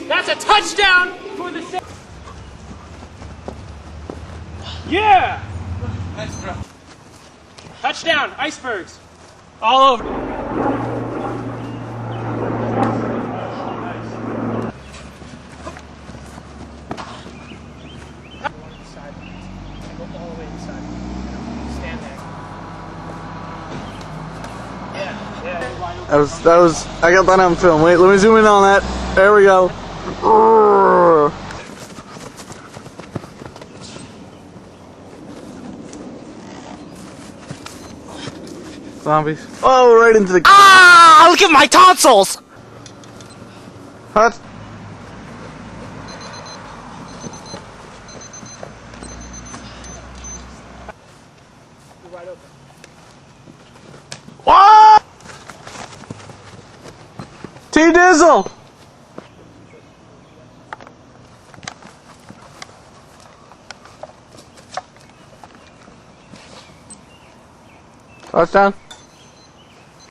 That's a touchdown for the... Yeah! Nice throw. Touchdown, Icebergs. All over. That was, I got that on film. Wait, let me zoom in on that. There we go. Zombies. Oh, right into the... Ah! Look at my tonsils! What? What? T-Dizzle! Touchdown.